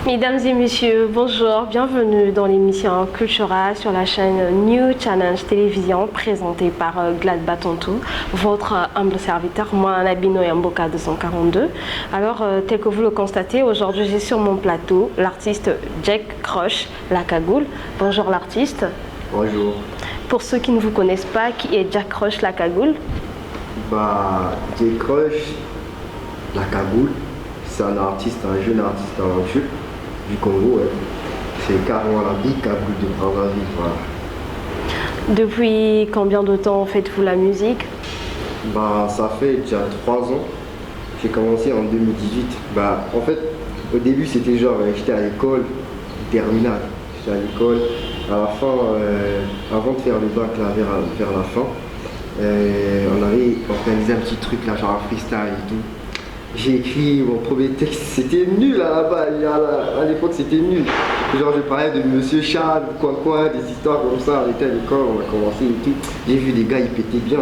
Mesdames et messieurs, bonjour, bienvenue dans l'émission Cultura sur la chaîne New Challenge Télévision présentée par Glad Batontou, votre humble serviteur, moi Nabino Yamboka 242. Alors, tel que vous le constatez, aujourd'hui j'ai sur mon plateau l'artiste Jack Crush, la cagoule. Bonjour l'artiste. Bonjour. Pour ceux qui ne vous connaissent pas, qui est Jack Crush, la cagoule? Jack Crush, la cagoule, c'est un artiste, un jeune artiste talentueux du Congo. Ouais. C'est carrément la vie, cagoule de Brazzaville. Voilà. Depuis combien de temps faites-vous la musique? Ça fait déjà 3 ans. J'ai commencé en 2018. En fait, au début, c'était genre, j'étais à l'école terminale. J'étais à l'école. À la fin, avant de faire le bac, là, vers la fin, on avait organisé un petit truc, là, genre un freestyle et tout. J'ai écrit mon premier texte, c'était nul là-bas, à l'époque c'était nul. Genre je parlais de Monsieur Charles, quoi, des histoires comme ça, on était à l'école, on a commencé et tout. J'ai vu des gars, ils pétaient bien.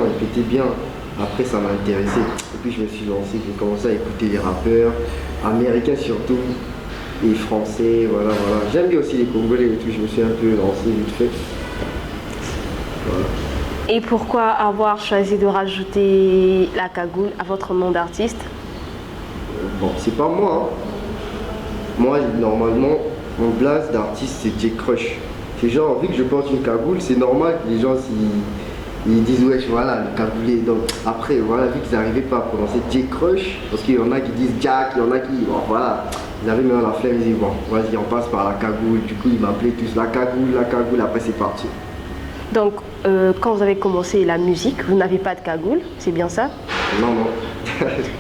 Après ça m'a intéressé. Et puis je me suis lancé, j'ai commencé à écouter les rappeurs, américains surtout, et français, voilà. J'aime bien aussi les Congolais et tout, je me suis un peu lancé vite fait. Voilà. Et pourquoi avoir choisi de rajouter la cagoule à votre nom d'artiste? C'est pas moi. Moi, normalement, mon blaze d'artiste, c'est Jack Crush. C'est genre, vu que je porte une cagoule, c'est normal que les gens, ils disent, ouais, voilà, le cagoulé. Donc, après, voilà, vu qu'ils n'arrivaient pas à prononcer Jack Crush, parce qu'il y en a qui disent Jack, il y en a qui, voilà, ils avaient même la flemme, ils disent, bon, vas-y, on passe par la cagoule. Du coup, ils m'appelaient tous la cagoule, après, c'est parti. Donc, quand vous avez commencé la musique, vous n'avez pas de cagoule, c'est bien ça? Non.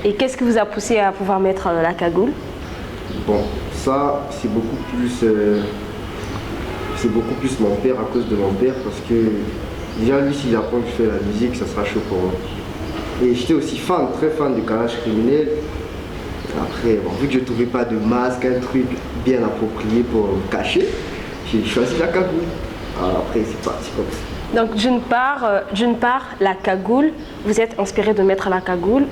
Et qu'est-ce qui vous a poussé à pouvoir mettre la cagoule? Ça, c'est beaucoup plus mon père, à cause de mon père, parce que déjà lui, s'il apprend que je fais la musique, ça sera chaud pour moi. Et j'étais aussi très fan de Kalash Criminel. Après, vu que je ne trouvais pas de masque, un truc bien approprié pour me cacher, j'ai choisi la cagoule. Alors après, c'est parti comme ça. Donc, d'une part, la cagoule, vous êtes inspiré de mettre la cagoule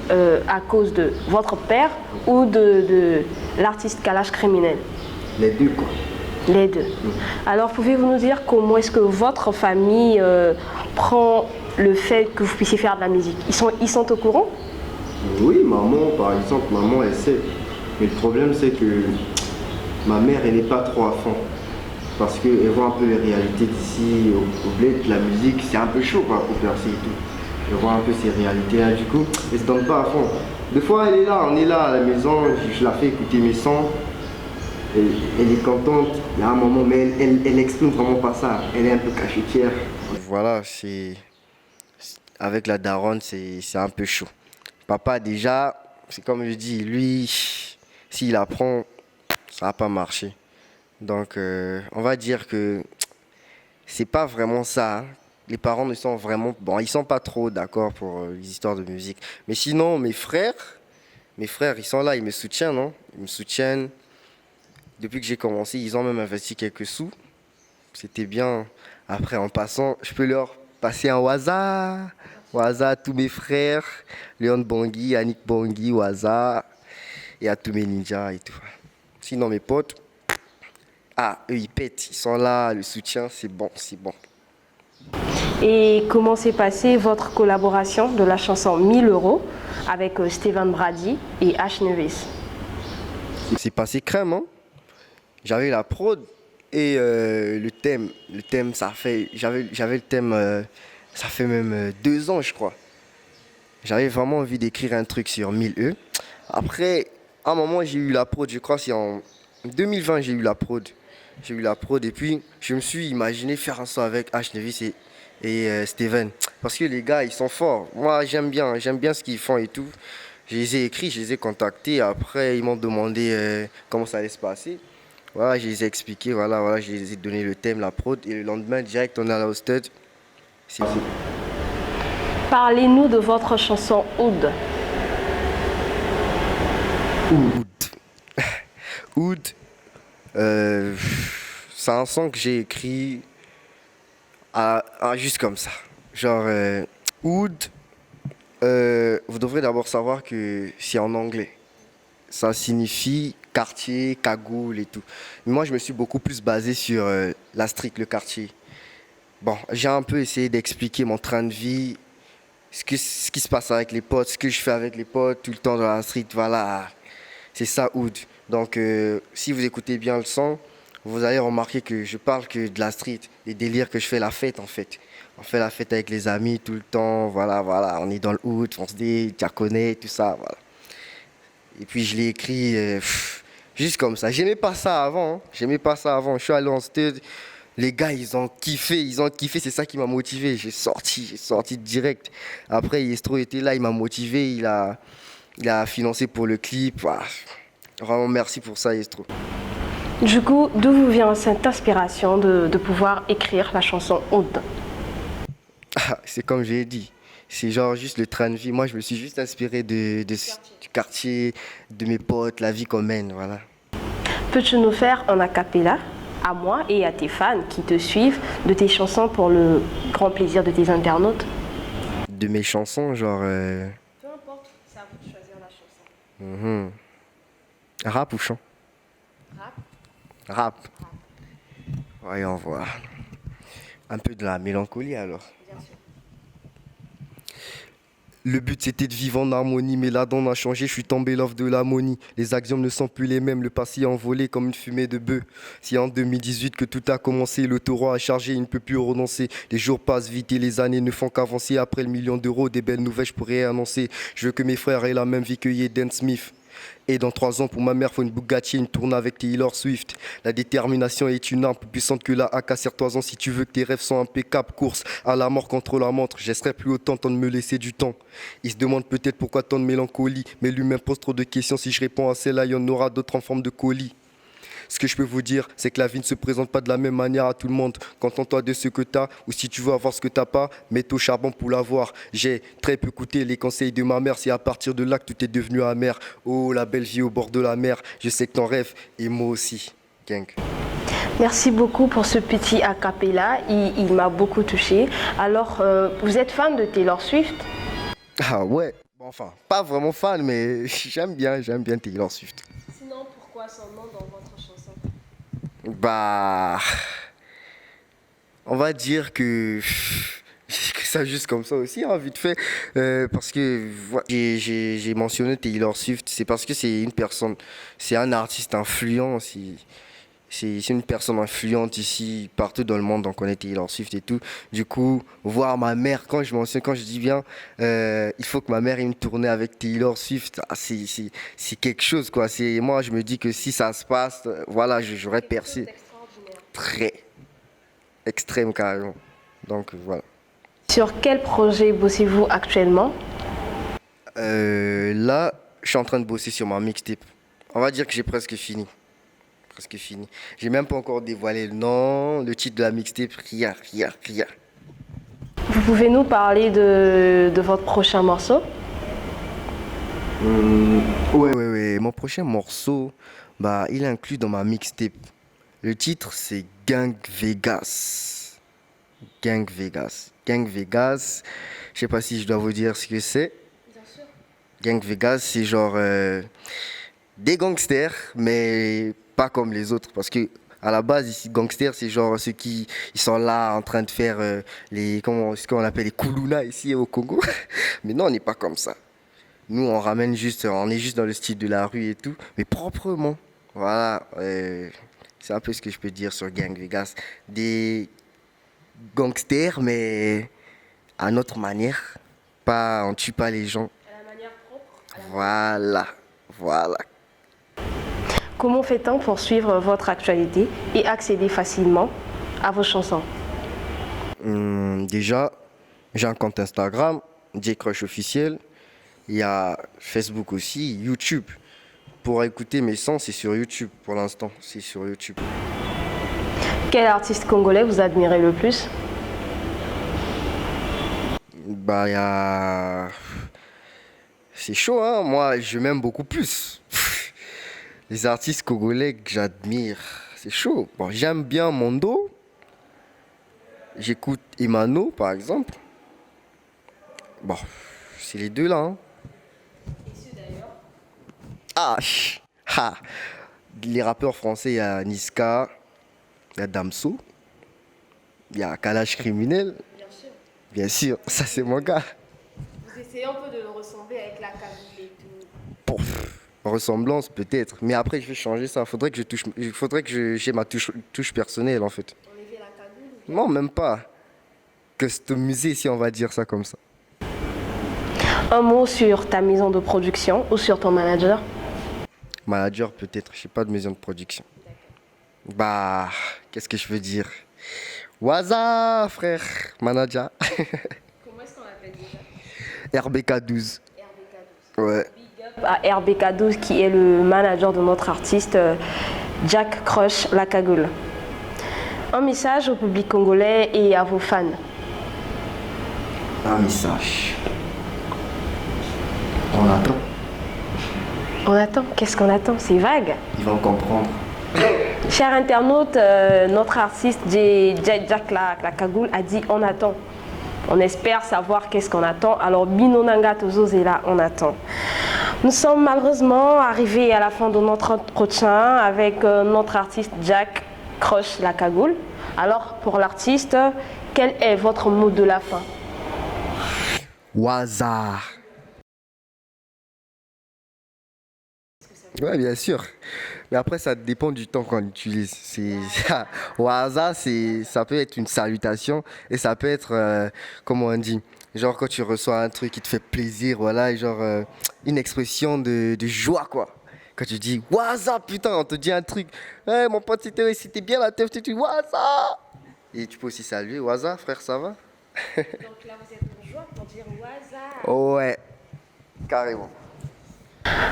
à cause de votre père ou de l'artiste Kalash Criminel? Les deux, quoi. Les deux. Alors, pouvez-vous nous dire comment est-ce que votre famille prend le fait que vous puissiez faire de la musique? Ils sont au courant? Oui, maman, par exemple, elle sait. Mais le problème, c'est que ma mère, elle n'est pas trop à fond. Parce qu'elle voit un peu les réalités d'ici au bled, la musique, c'est un peu chaud pour percer et tout. Elle voit un peu ces réalités-là, du coup, elle ne se donne pas à fond. Des fois, on est là à la maison, je la fais écouter mes sons, elle est contente, il y a un moment, mais elle n'exprime vraiment pas ça, elle est un peu cachetière. Voilà, avec la daronne, c'est un peu chaud. Papa, déjà, c'est comme je dis, lui, s'il apprend, ça va pas marcher. Donc, on va dire que c'est pas vraiment ça. Hein. Les parents ne sont vraiment... ils sont pas trop d'accord pour les histoires de musique. Mais sinon, mes frères, ils sont là, ils me soutiennent, non? Ils me soutiennent. Depuis que j'ai commencé, ils ont même investi quelques sous. C'était bien. Après, en passant, je peux leur passer un Waza. Waza à tous mes frères. Léon Bangui, Annick Bangui, Waza. Et à tous mes ninjas et tout. Sinon, mes potes... eux ils pètent, ils sont là, le soutien, c'est bon. Et comment s'est passée votre collaboration de la chanson 1000 euros avec Steven Brady et H. Nevis? C'est passé crème, hein. J'avais la prod et le thème, j'avais le thème, ça fait même 2 ans, je crois. J'avais vraiment envie d'écrire un truc sur 1000 E. Après, à un moment, j'ai eu la prod, je crois, c'est en 2020, j'ai eu la prod. Et puis je me suis imaginé faire un son avec H. Nevis et Steven. Parce que les gars, ils sont forts. Moi, j'aime bien ce qu'ils font et tout. Je les ai écrits, je les ai contactés. Après, ils m'ont demandé comment ça allait se passer. Voilà, je les ai expliqués. Voilà, je les ai donné le thème, la prod. Et le lendemain, direct, on est allé au stade. Parlez-nous de votre chanson Oud. Oud. C'est un son que j'ai écrit juste comme ça. Genre, Oud, vous devrez d'abord savoir que c'est en anglais. Ça signifie quartier, cagoule et tout. Moi, je me suis beaucoup plus basé sur la street, le quartier. Bon, j'ai un peu essayé d'expliquer mon train de vie, ce qui se passe avec les potes, ce que je fais avec les potes tout le temps dans la street. Voilà, c'est ça, Oud. Donc, si vous écoutez bien le son, vous allez remarquer que je parle que de la street, des délires que je fais la fête en fait. On fait la fête avec les amis tout le temps, voilà, voilà. On est dans le Oud, on se dit, tu connais, tout ça, voilà. Et puis je l'ai écrit juste comme ça. J'aimais pas ça avant, hein. J'aimais pas ça avant. Je suis allé en stud. Les gars, ils ont kiffé, c'est ça qui m'a motivé. J'ai sorti direct. Après, Yestro était là, il m'a motivé, il a financé pour le clip. Ah, vraiment, merci pour ça, Yestro. Du coup, d'où vous vient cette inspiration de pouvoir écrire la chanson Oud? Ah, c'est comme j'ai dit, c'est genre juste le train de vie. Moi, je me suis juste inspiré du quartier, de mes potes, la vie qu'on mène, voilà. Peux-tu nous faire un a cappella, à moi et à tes fans qui te suivent, de tes chansons pour le grand plaisir de tes internautes? De mes chansons, genre... Peu importe, c'est à vous de choisir la chanson. Rap ou chant? Rap? Rap. Voyons voir. Un peu de la mélancolie alors. Bien sûr. Le but c'était de vivre en harmonie, mais la donne a changé, je suis tombé l'offre de l'ammonie. Les axiomes ne sont plus les mêmes, le passé est envolé comme une fumée de bœuf. C'est en 2018 que tout a commencé, le taureau a chargé, il ne peut plus renoncer. Les jours passent vite et les années ne font qu'avancer. Après le million d'euros, des belles nouvelles je pourrais annoncer. Je veux que mes frères aient la même vie que Jaden Smith. Et dans 3 ans, pour ma mère, faut une Bugatti et une tournée avec Taylor Swift. La détermination est une arme plus puissante que la AK. Serre-toi-en si tu veux que tes rêves soient impeccables. Course à la mort contre la montre. J'essaierai plus autant de me laisser du temps. Ils se demandent peut-être pourquoi tant de mélancolie. Mais lui-même pose trop de questions. Si je réponds à celle-là, il y en aura d'autres en forme de colis. Ce que je peux vous dire, c'est que la vie ne se présente pas de la même manière à tout le monde. Contente-toi de ce que tu as, ou si tu veux avoir ce que tu n'as pas, mets-toi au charbon pour l'avoir. J'ai très peu écouté les conseils de ma mère, c'est à partir de là que tout est devenu amer. Oh, la belle vie au bord de la mer, je sais que t'en rêves, et moi aussi. Gang. Merci beaucoup pour ce petit a cappella, il m'a beaucoup touché. Alors, vous êtes fan de Taylor Swift? Ah ouais, bon, enfin, pas vraiment fan, mais j'aime bien Taylor Swift. Sinon, pourquoi son nom dans votre chanson? Bah, on va dire que j'écris ça juste comme ça aussi, hein, vite fait, parce que j'ai mentionné Taylor Swift, c'est parce que c'est une personne, c'est un artiste influent, c'est une personne influente ici, partout dans le monde, on connaît Taylor Swift et tout. Du coup, voir ma mère, quand je dis bien, il faut que ma mère ait une tournée avec Taylor Swift, ah, c'est quelque chose, quoi. Moi, je me dis que si ça se passe, voilà, j'aurais percé. Très extrême, carrément. Donc, voilà. Sur quel projet bossez-vous actuellement? Là, je suis en train de bosser sur ma mixtape. On va dire que j'ai presque fini. J'ai même pas encore dévoilé le nom, le titre de la mixtape, rien. Vous pouvez nous parler de votre prochain morceau? Ouais. Mon prochain morceau, bah, il est inclus dans ma mixtape. Le titre, c'est Gang Vegas. Gang Vegas, je sais pas si je dois vous dire ce que c'est. Bien sûr. Gang Vegas, c'est genre des gangsters, mais pas comme les autres. Parce que à la base, ici, gangsters, c'est genre ceux qui ils sont là en train de faire ce qu'on appelle les koulouna ici au Congo. Mais non, on n'est pas comme ça. Nous, on est juste dans le style de la rue et tout, mais proprement. Voilà, c'est un peu ce que je peux dire sur Gang Vegas. Des gangsters, mais à notre manière. Pas, on tue pas les gens. À la manière propre. Voilà. Comment fait-on pour suivre votre actualité et accéder facilement à vos chansons? Déjà, j'ai un compte Instagram, J-Crush officiel. Il y a Facebook aussi, YouTube. Pour écouter mes sons, c'est sur YouTube pour l'instant. C'est sur YouTube. Quel artiste congolais vous admirez le plus? Bah, il y a... C'est chaud, hein. Moi, je m'aime beaucoup plus. Les artistes congolais que j'admire, c'est chaud. Bon, j'aime bien Mondo. J'écoute Emano, par exemple. Bon, c'est les deux là. Hein. Ah, Les rappeurs français, il y a Niska, il y a Damso, il y a Kalash Criminel. Bien sûr. Bien sûr, ça c'est mon gars. Vous essayez un peu de le ressembler avec la cagoule et tout. Pouf, ressemblance peut-être, mais après je vais changer ça. Il faudrait que j'ai ma touche personnelle en fait. On fait la cagoule. Non, même pas. Customiser si on va dire ça comme ça. Un mot sur ta maison de production ou sur ton manager? Manager peut-être, je sais pas de maison de production. Bah, qu'est-ce que je veux dire? Waza, frère, manager. Comment est-ce qu'on l'appelle déjà? RBK12. RBK12. Ouais. Big up à RBK12 qui est le manager de notre artiste Jack Crush La Cagoule. Un message au public congolais et à vos fans. Un message. On attend. On attend. Qu'est-ce qu'on attend? C'est vague. Ils vont comprendre. Chers internautes, notre artiste Jack La Cagoule a dit on attend. On espère savoir qu'est-ce qu'on attend. Alors Binonanga Tozos est là, on attend. Nous sommes malheureusement arrivés à la fin de notre entretien avec notre artiste Jack Crush La Cagoule. Alors pour l'artiste, quel est votre mot de la fin? Waza. Ouais, bien sûr. Mais après, ça dépend du temps qu'on utilise. Waza, ça peut être une salutation et ça peut être, comment on dit, genre quand tu reçois un truc qui te fait plaisir, voilà, et genre une expression de joie, quoi. Quand tu dis Waza, putain, on te dit un truc, hey, mon pote, c'était bien la teuf, tu dis Waza. Et tu peux aussi saluer, Waza, frère, ça va? Donc là, vous êtes en joie pour dire Waza. Ouais, carrément.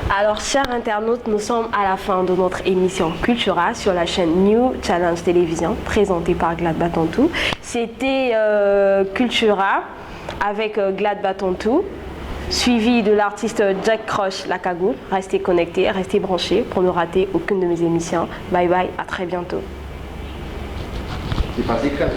Alors, chers internautes, nous sommes à la fin de notre émission Cultura sur la chaîne New Challenge Télévision, présentée par Glad Batontou. C'était Cultura avec Glad Batontou, suivi de l'artiste Jack Crush La Cagoule. Restez connectés, restez branchés pour ne rater aucune de mes émissions. Bye bye, à très bientôt. C'est passé crème.